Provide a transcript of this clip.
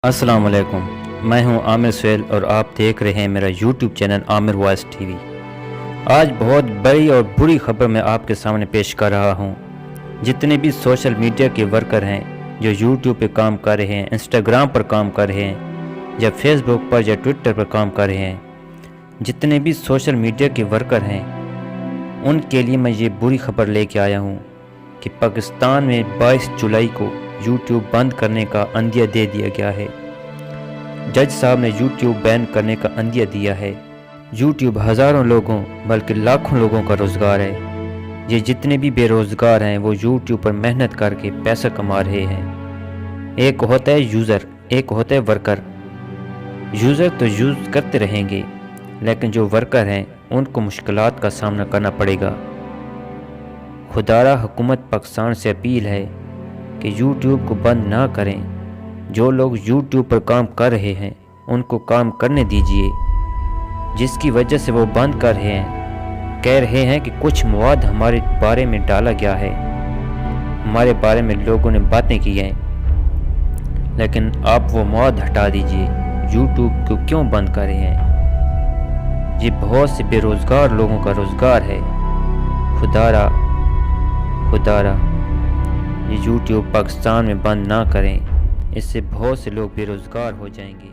السلام علیکم، میں ہوں عامر سہیل اور آپ دیکھ رہے ہیں میرا یوٹیوب چینل عامر وائس ٹی وی۔ آج بہت بڑی اور بری خبر میں آپ کے سامنے پیش کر رہا ہوں۔ جتنے بھی سوشل میڈیا کے ورکر ہیں جو یوٹیوب پہ کام کر رہے ہیں، انسٹاگرام پر کام کر رہے ہیں یا فیس بک پر یا ٹویٹر پر کام کر رہے ہیں، جتنے بھی سوشل میڈیا کے ورکر ہیں ان کے لیے میں یہ بری خبر لے کے آیا ہوں کہ پاکستان میں 22 جولائی کو یوٹیوب بند کرنے کا عندیہ دے دیا گیا ہے۔ جج صاحب نے یوٹیوب بین کرنے کا عندیہ دیا ہے۔ یوٹیوب ہزاروں لوگوں بلکہ لاکھوں لوگوں کا روزگار ہے۔ یہ جتنے بھی بے روزگار ہیں وہ یوٹیوب پر محنت کر کے پیسہ کما رہے ہیں۔ ایک ہوتا ہے یوزر، ایک ہوتا ہے ورکر۔ یوزر تو یوز کرتے رہیں گے لیکن جو ورکر ہیں ان کو مشکلات کا سامنا کرنا پڑے گا۔ خدارہ حکومت پاکستان سے اپیل ہے کہ یوٹیوب کو بند نہ کریں۔ جو لوگ یوٹیوب پر کام کر رہے ہیں ان کو کام کرنے دیجیے۔ جس کی وجہ سے وہ بند کر رہے ہیں، کہہ رہے ہیں کہ کچھ مواد ہمارے بارے میں ڈالا گیا ہے، ہمارے بارے میں لوگوں نے باتیں کی ہیں، لیکن آپ وہ مواد ہٹا دیجیے۔ یوٹیوب کو کیوں بند کر رہے ہیں؟ یہ بہت سے بے روزگار لوگوں کا روزگار ہے۔ خدارہ یہ یوٹیوب پاکستان میں بند نہ کریں، اس سے بہت سے لوگ بے روزگار ہو جائیں گے۔